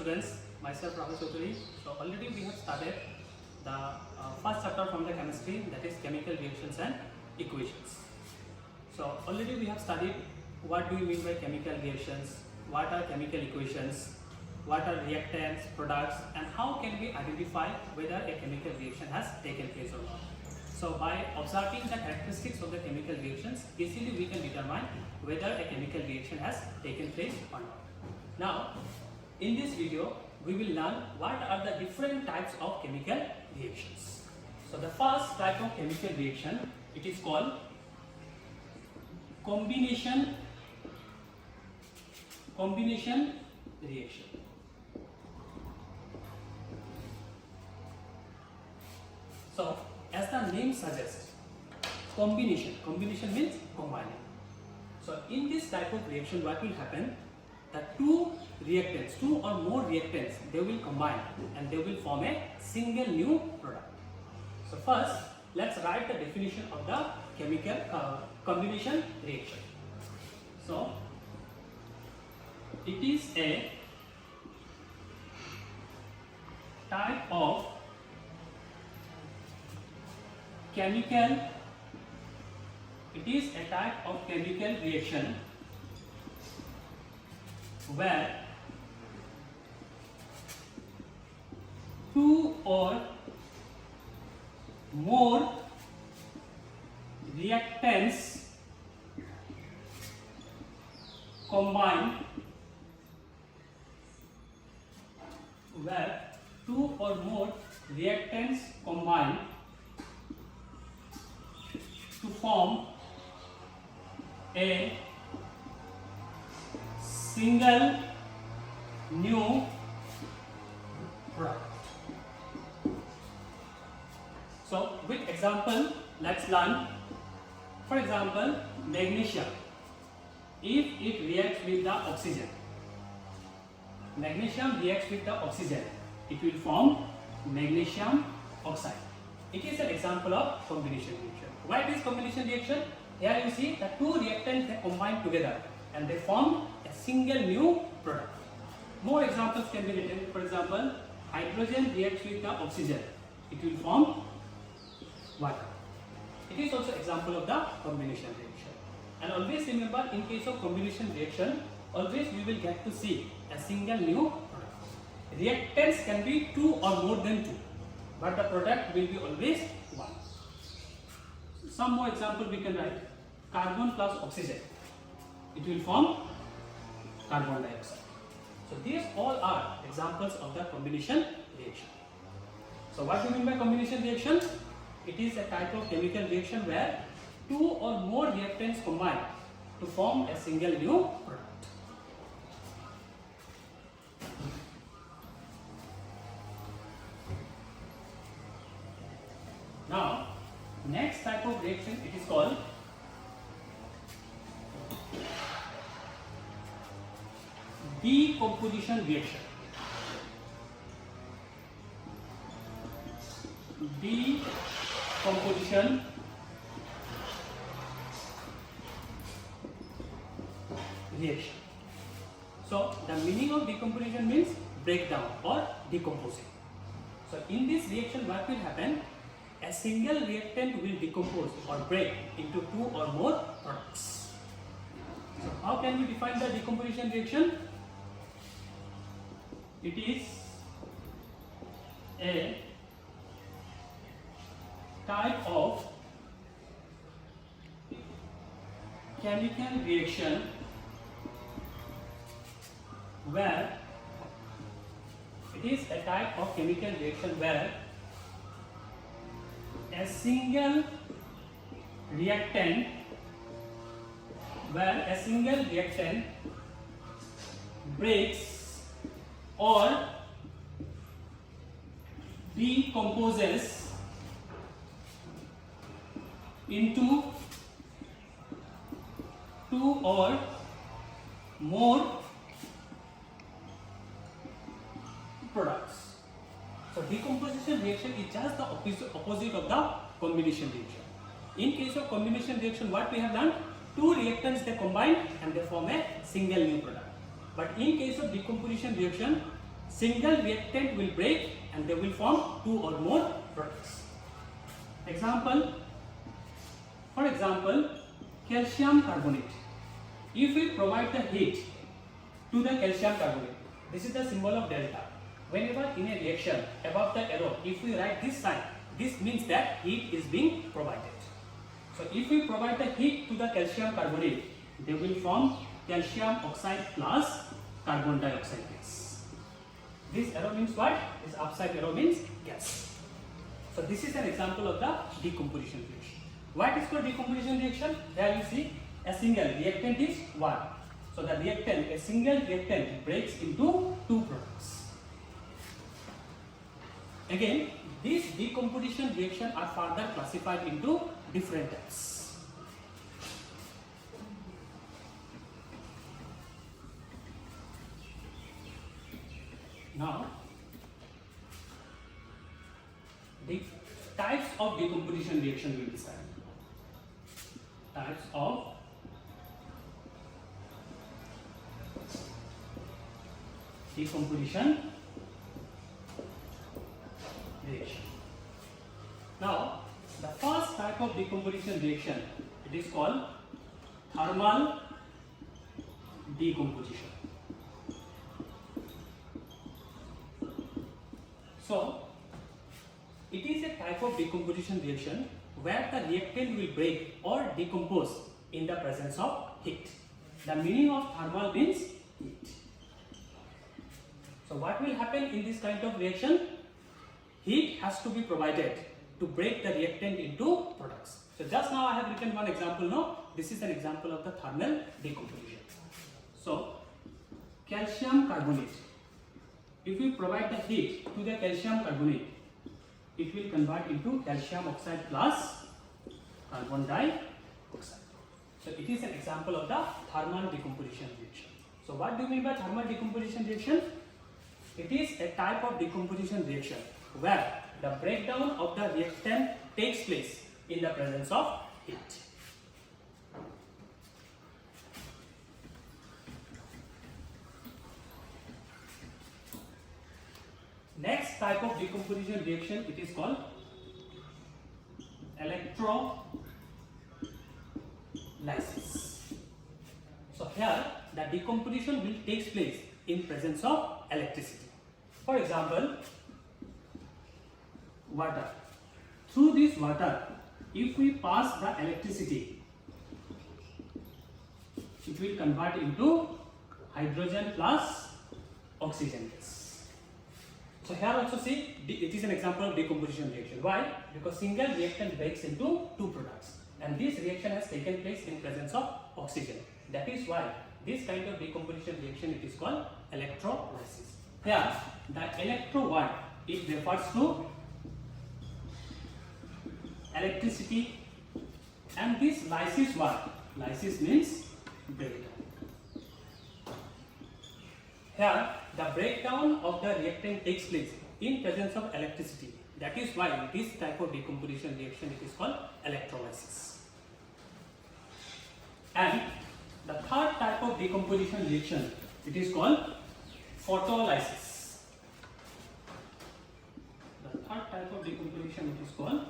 students, myself Rahul Chaudhary. So already we have started the first chapter from the chemistry, that is chemical reactions and equations. So already we have studied what do we mean by chemical reactions, what are chemical equations, what are reactants, products, and how can we identify whether a chemical reaction has taken place or not. So by observing the characteristics of the chemical reactions, easily we can determine whether a chemical reaction has taken place or not. Now, in this video, we will learn what are the different types of chemical reactions. So the first type of chemical reaction, it is called combination reaction. So as the name suggests, combination means combining. So in this type of reaction, what will happen? The two or more reactants, they will combine and they will form a single new product. So first, let's write the definition of the chemical combination reaction. So it is a type of chemical reaction where two or more reactants combine, to form a single new product. So with example, let's learn. For example, magnesium, if it reacts with the oxygen, it will form magnesium oxide. It is an example of combination reaction. Why it is combination reaction? Here you see the two reactants, they combine together and they form a single new product. More examples can be written. For example, hydrogen reacts with the oxygen, it will form water. It is also example of the combination reaction. And always remember, in case of combination reaction, always we will get to see a single new product. Reactants can be two or more than two, but the product will be always one. Some more example we can write. Carbon plus oxygen, it will form carbon dioxide. So these all are examples of the combination reaction. So what do you mean by combination reaction? It is a type of chemical reaction where two or more reactants combine to form a single new product. Now, next type of reaction, it is called decomposition reaction. Decomposition reaction. So the meaning of decomposition means breakdown or decomposing. So in this reaction, what will happen? A single reactant will decompose or break into two or more products. So how can we define the decomposition reaction? It is a type of chemical reaction where a single reactant breaks or decomposes into two or more products. So decomposition reaction is just the opposite of the combination reaction. In case of combination reaction, what we have done? Two reactants, they combine and they form a single new product. But in case of decomposition reaction, single reactant will break and they will form two or more products. For example, calcium carbonate. If we provide the heat to the calcium carbonate, this is the symbol of delta. Whenever in a reaction above the arrow, if we write this sign, this means that heat is being provided. So if we provide the heat to the calcium carbonate, they will form calcium oxide plus carbon dioxide gas. This arrow means what? This upside arrow means gas. So this is an example of the decomposition reaction. What is called decomposition reaction? There you see a single reactant is 1. So the reactant, a single reactant breaks into two products. Again, these decomposition reactions are further classified into different types. Now, the types of decomposition reaction we will decide. Types of decomposition reaction. Now, the first type of decomposition reaction, it is called thermal decomposition. So, it is a type of decomposition reaction where the reactant will break or decompose in the presence of heat. The meaning of thermal means heat. So, what will happen in this kind of reaction? Heat has to be provided to break the reactant into products. So just now I have written one example. Now this is an example of the thermal decomposition. So calcium carbonate. If we provide the heat to the calcium carbonate, it will convert into calcium oxide plus carbon dioxide. So it is an example of the thermal decomposition reaction. So what do you mean by thermal decomposition reaction? It is a type of decomposition reaction where the breakdown of the reactant takes place in the presence of heat. Next type of decomposition reaction, it is called electrolysis. So here the decomposition will take place in presence of electricity. For example, water. Through this water, if we pass the electricity, it will convert into hydrogen plus oxygen gas. So here also see, it is an example of decomposition reaction. Why? Because single reactant breaks into two products, and this reaction has taken place in presence of oxygen. That is why this kind of decomposition reaction, it is called electrolysis. Here the electro word, it refers to electricity, and this lysis word, lysis means breakdown. Here the breakdown of the reactant takes place in presence of electricity. That is why this type of decomposition reaction, it is called electrolysis. And the third type of decomposition reaction, it is called photolysis. The third type of decomposition, it is called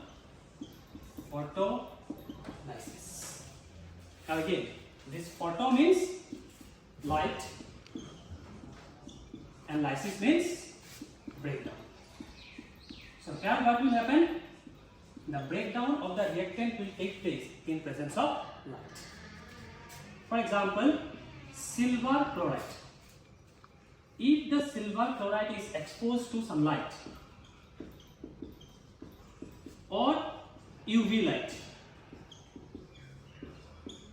photolysis. Again, this photo means light and lysis means breakdown. So here what will happen? The breakdown of the reactant will take place in presence of light. For example, silver chloride. If the silver chloride is exposed to sunlight or UV light,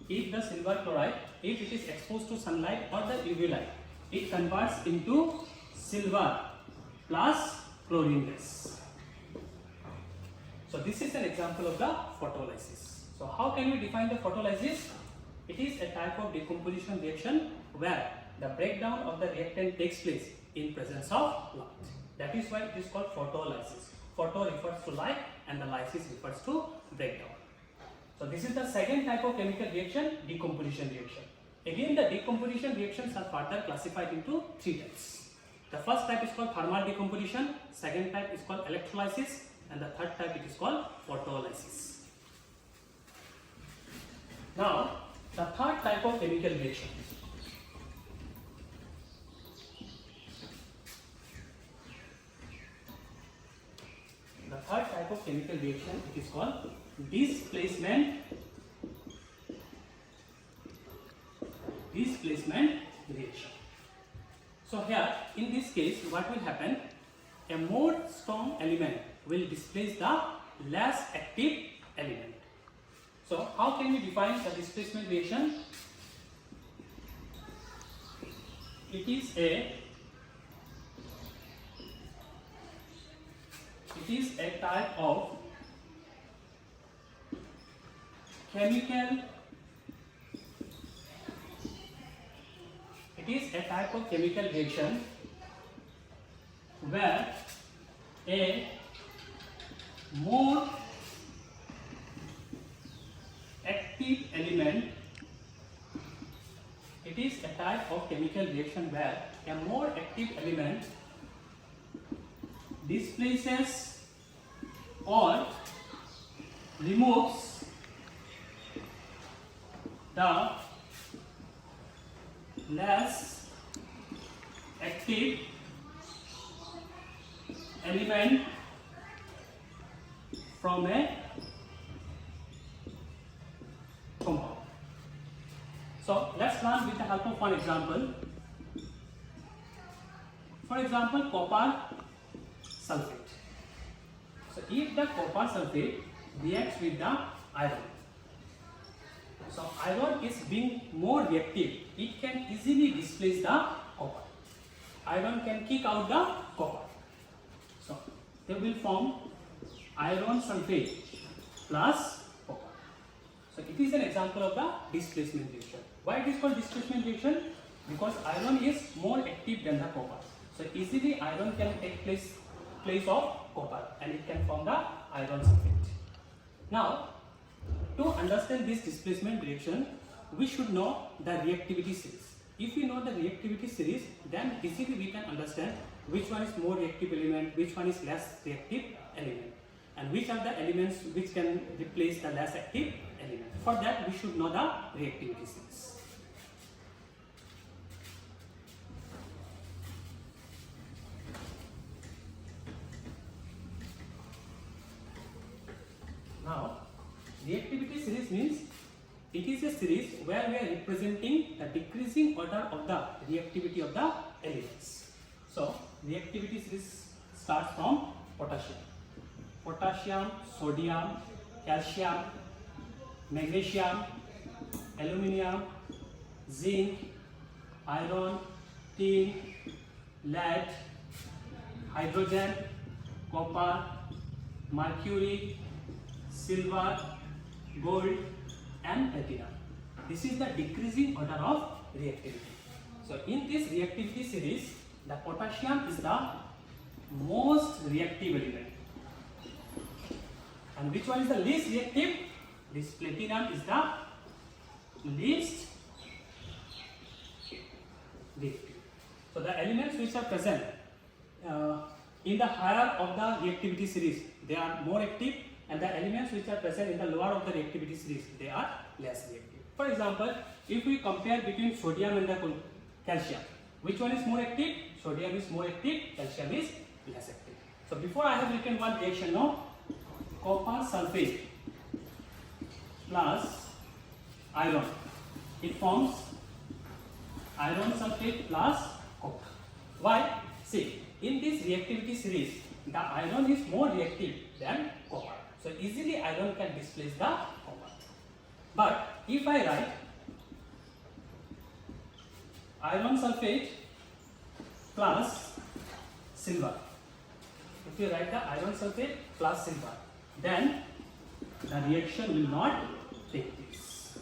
if the silver chloride, if it is exposed to sunlight or the UV light, it converts into silver plus chlorine gas. So this is an example of the photolysis. So how can we define the photolysis? It is a type of decomposition reaction where the breakdown of the reactant takes place in presence of light. That is why it is called photolysis. Photo refers to light and the lysis refers to breakdown. So this is the second type of chemical reaction, decomposition reaction. Again, the decomposition reactions are further classified into three types. The first type is called thermal decomposition, second type is called electrolysis, and the third type it is called photolysis. Now, the third type of chemical reaction. The third type of chemical reaction it is called displacement reaction. So here in this case what will happen, a more strong element will displace the less active element. So how can we define the displacement reaction? It is a type of chemical reaction where a more active element displaces or removes the less active element from a compound. So let's learn with the help of one example. For example, copper sulfate. So if the copper sulfate reacts with the iron, so iron is being more reactive, it can easily displace the copper. Iron can kick out the copper. So they will form iron sulfate plus copper. So it is an example of the displacement reaction. Why it is called displacement reaction? Because iron is more active than the copper. So easily iron can take place of copper and it can form the iron sulfate. Now, to understand this displacement reaction, we should know the reactivity series. If we know the reactivity series, then easily we can understand which one is more reactive element, which one is less reactive element, and which are the elements which can replace the less active element. For that, we should know the reactivity series. Now, reactivity series means it is a series where we are representing the decreasing order of the reactivity of the elements. So, reactivity series starts from potassium, sodium, calcium, magnesium, aluminium, zinc, iron, tin, lead, hydrogen, copper, mercury, silver, gold and platinum. This is the decreasing order of reactivity. So in this reactivity series, the potassium is the most reactive element. And which one is the least reactive? This platinum is the least reactive. So the elements which are present in the higher of the reactivity series, they are more active, and the elements which are present in the lower of the reactivity series, they are less reactive. For example, if we compare between sodium and the calcium, which one is more active? Sodium is more active, calcium is less active. So before I have written one reaction now, copper sulfate plus iron, it forms iron sulfate plus copper. Why? See, in this reactivity series, the iron is more reactive than copper. So easily iron can displace the copper. But if I write iron sulfate plus silver, if you write the iron sulfate plus silver, then the reaction will not take place.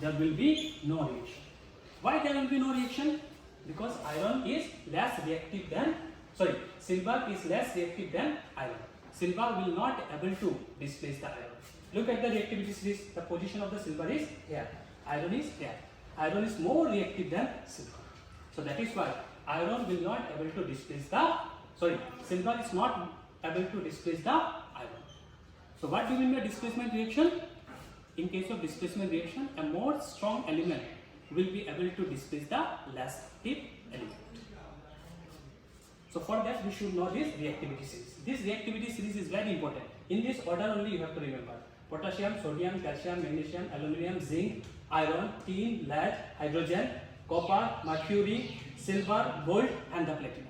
There will be no reaction. Why there will be no reaction? Because iron is less reactive than, silver is less reactive than iron. Silver will not able to displace the iron. Look at the reactivity series. The position of the silver is here. Iron is here. Iron is more reactive than silver. So that is why iron will not able to displace the, silver is not able to displace the iron. So what do you mean by displacement reaction? In case of displacement reaction, a more strong element will be able to displace the less active element. So for that we should know this reactivity series. This reactivity series is very important. In this order only you have to remember: potassium, sodium, calcium, magnesium, aluminum, zinc, iron, tin, lead, hydrogen, copper, mercury, silver, gold and the platinum.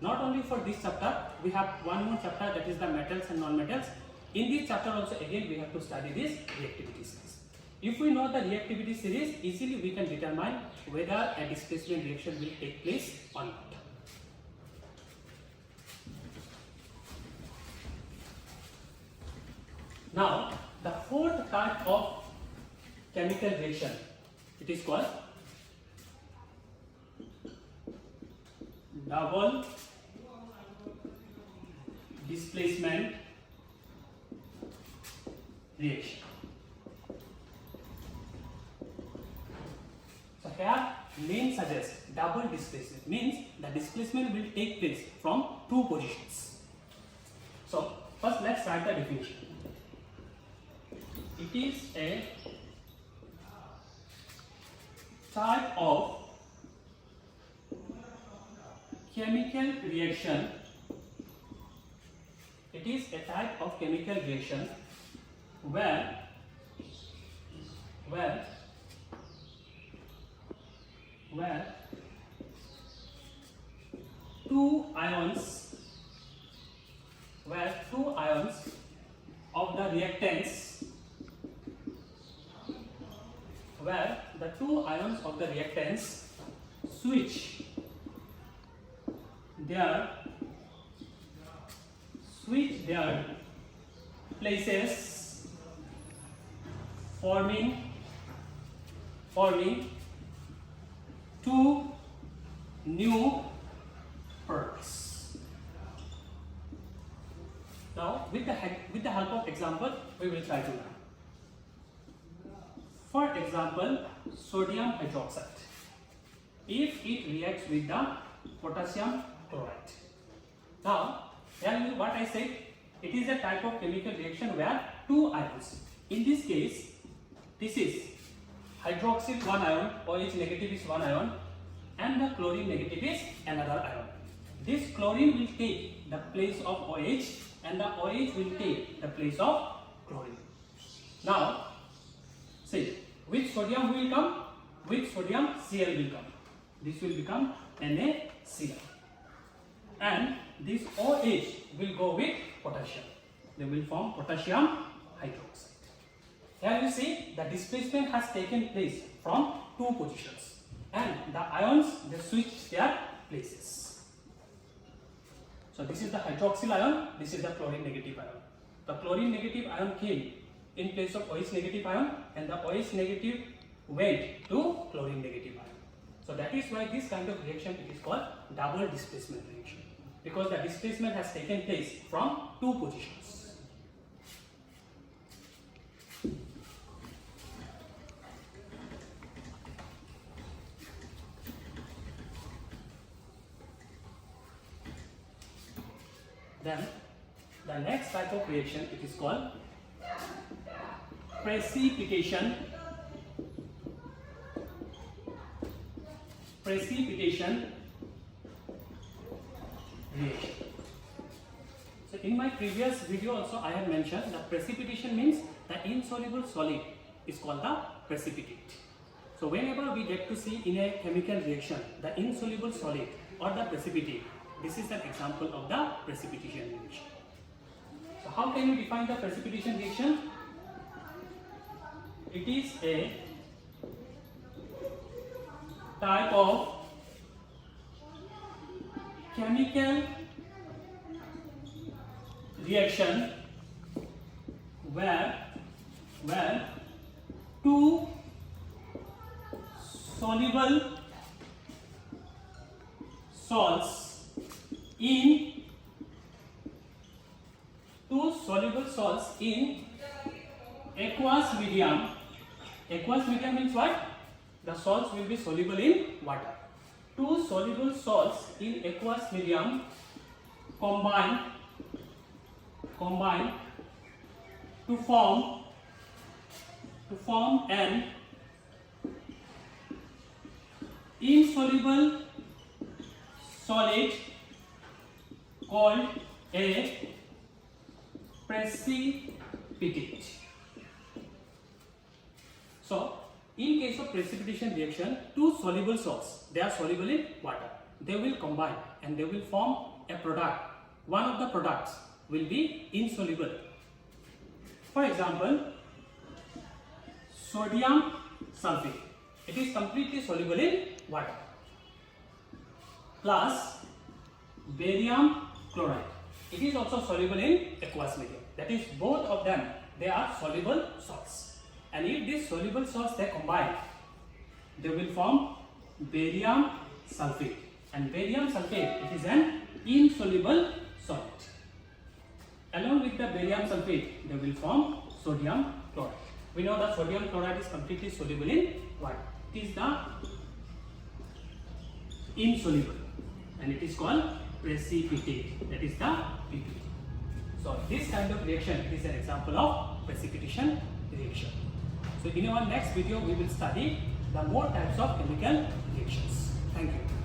Not only for this chapter, we have one more chapter, that is the metals and non-metals. In this chapter also again we have to study this reactivity series. If we know the reactivity series, easily we can determine whether a displacement reaction will take place or not. Now, the fourth type of chemical reaction, it is called double displacement reaction. So here name suggests double displacement means the displacement will take place from two positions. So first let's write the definition. It is a type of chemical reaction. It is a type of chemical reaction where two ions of the reactants switch their places, forming two new products. Now with the help of example we will try to learn. For example, sodium hydroxide. If it reacts with the potassium chloride. Now, here what I said, it is a type of chemical reaction where two ions. In this case, this is hydroxyl one ion, OH negative is one ion, and the chlorine negative is another ion. This chlorine will take the place of OH, and the OH will take the place of chlorine. Now, see, which sodium will come? Which sodium Cl will come? This will become NaCl. And this OH will go with potassium. They will form potassium hydroxide. Here you see the displacement has taken place from two positions. And the ions, they switch their places. So this is the hydroxyl ion, this is the chlorine negative ion. The chlorine negative ion came in place of OH negative ion, and the OH negative went to chlorine negative ion. So that is why this kind of reaction it is called double displacement reaction, because the displacement has taken place from two positions. Then the next type of reaction it is called precipitation. Precipitation reaction. So in my previous video also I have mentioned that precipitation means the insoluble solid is called the precipitate. So whenever we get to see in a chemical reaction the insoluble solid or the precipitate, this is an example of the precipitation reaction. So how can we define the precipitation reaction? It is a type of chemical reaction where two soluble salts in aqueous medium. Aqueous medium means what? The salts will be soluble in water. two soluble salts in aqueous medium combine to form an insoluble solid called a precipitate. So, in case of precipitation reaction, two soluble salts, they are soluble in water. They will combine and they will form a product. One of the products will be insoluble. For example, sodium sulfate. It is completely soluble in water. Plus barium chloride. It is also soluble in aqueous medium. That is, both of them, they are soluble salts. And if these soluble salts they combine, they will form barium sulfate. And barium sulfate, it is an insoluble solid. Along with the barium sulfate, they will form sodium chloride. We know that sodium chloride is completely soluble in water. It is the insoluble and it is called precipitate. That is the PPT. So this kind of reaction is an example of precipitation reaction. So in our next video we will study the more types of chemical reactions. Thank you.